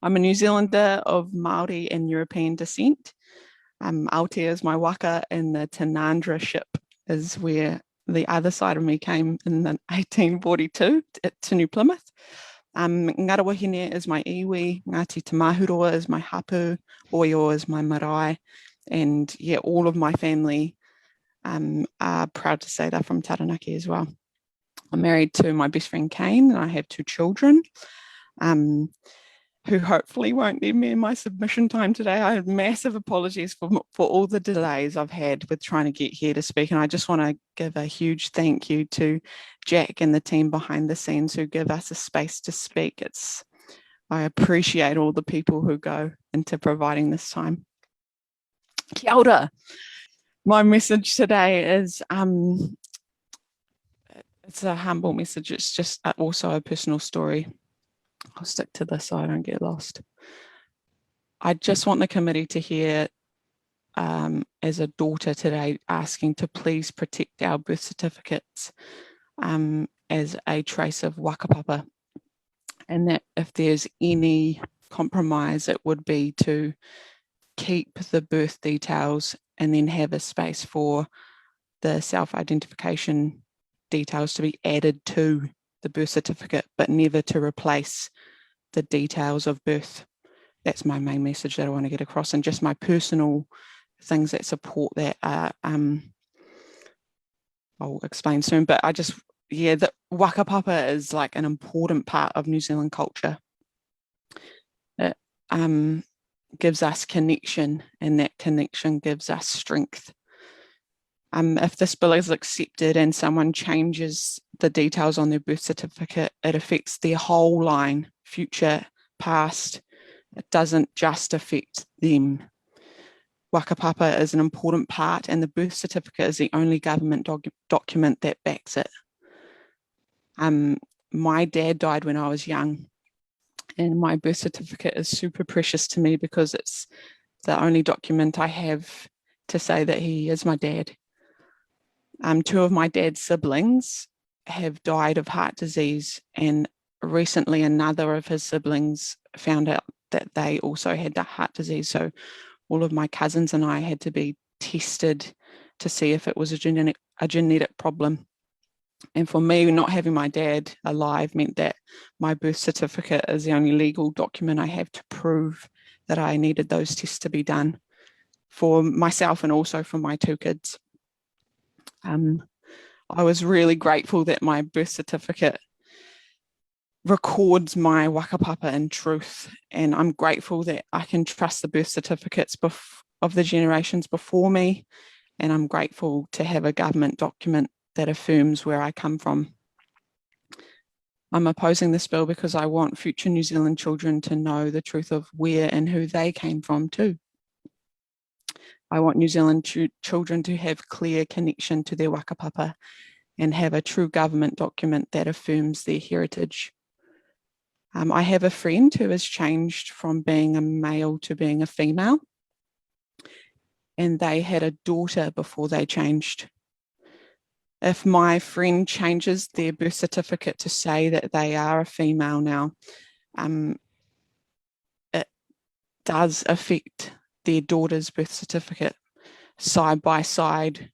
I'm a New Zealander of Māori and European descent. Aotea is my waka, and the Tanandra ship is where the other side of me came in 1842 to New Plymouth. Ngara Wahine is my iwi, Ngāti Te Māhuroa is my hapu, Oyo is my marae, and yeah, all of my family are proud to say they're from Taranaki as well. I'm married to my best friend Kane, and I have 2 children, who hopefully won't need me in my submission time today. I have massive apologies for all the delays I've had with trying to get here to speak. And I just want to give a huge thank you to Jack and the team behind the scenes who give us a space to speak. I appreciate all the people who go into providing this time. Kia ora. My message today is, it's a humble message. It's just also a personal story. I'll stick to this so I don't get lost. I just want the committee to hear, as a daughter today, asking to please protect our birth certificates as a trace of whakapapa, and that if there's any compromise, it would be to keep the birth details and then have a space for the self-identification details to be added to the birth certificate, but never to replace the details of birth. That's my main message that I want to get across, and just my personal things that support that. I'll explain soon, but the whakapapa is like an important part of New Zealand culture. It gives us connection, and that connection gives us strength. If this bill is accepted and someone changes the details on their birth certificate, it affects their whole line, future, past. It doesn't just affect them. Whakapapa is an important part, and the birth certificate is the only government document that backs it. My dad died when I was young, and my birth certificate is super precious to me because it's the only document I have to say that he is my dad. 2 of my dad's siblings have died of heart disease, and recently another of his siblings found out that they also had heart disease. So all of my cousins and I had to be tested to see if it was a genetic problem. And for me, not having my dad alive meant that my birth certificate is the only legal document I have to prove that I needed those tests to be done for myself and also for my 2 kids. I was really grateful that my birth certificate records my whakapapa in truth, and I'm grateful that I can trust the birth certificates of the generations before me, and I'm grateful to have a government document that affirms where I come from. I'm opposing this bill because I want future New Zealand children to know the truth of where and who they came from too. I want New Zealand children to have clear connection to their whakapapa and have a true government document that affirms their heritage. I have a friend who has changed from being a male to being a female, and they had a daughter before they changed. If my friend changes their birth certificate to say that they are a female now, it does affect their daughter's birth certificate. Side by side,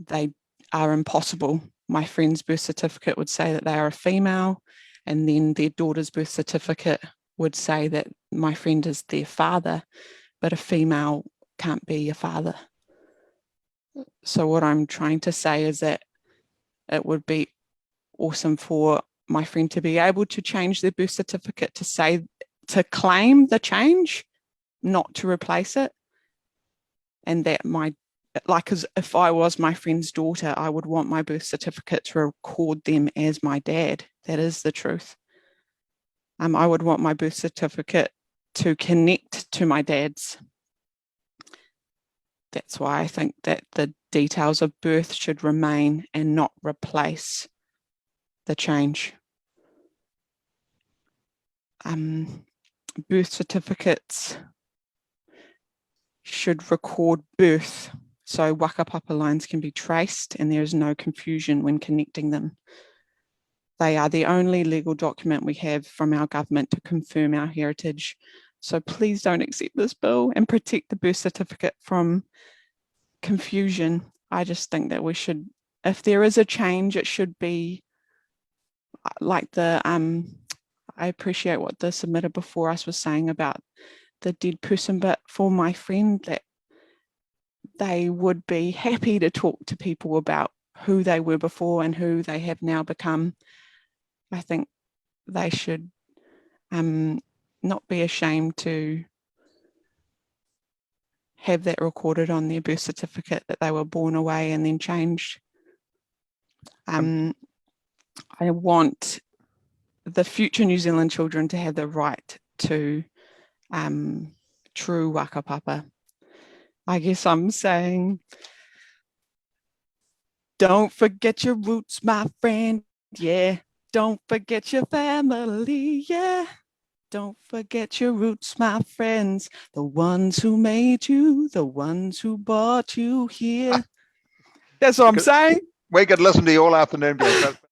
they are impossible. My friend's birth certificate would say that they are a female, and then their daughter's birth certificate would say that my friend is their father, but a female can't be a father. So what I'm trying to say is that it would be awesome for my friend to be able to change their birth certificate to claim the change, not to replace it. And that because if I was my friend's daughter, I would want my birth certificate to record them as my dad. That is the truth. I would want my birth certificate to connect to my dad's. That's why I think that the details of birth should remain and not replace the change. Birth certificates should record birth so whakapapa lines can be traced and there is no confusion when connecting them. They are the only legal document we have from our government to confirm our heritage. So please don't accept this bill and protect the birth certificate from confusion. I just think that we should, if there is a change, it should be like the, I appreciate what the submitter before us was saying about the dead person, but for my friend, that they would be happy to talk to people about who they were before and who they have now become. I think they should not be ashamed to have that recorded on their birth certificate that they were born away and then changed. I want the future New Zealand children to have the right to true whakapapa. I guess I'm saying, don't forget your roots, my friend, yeah. Don't forget your family, yeah. Don't forget your roots, my friends, the ones who made you, the ones who brought you here. That's what I'm saying. We could listen to you all afternoon, Bianca.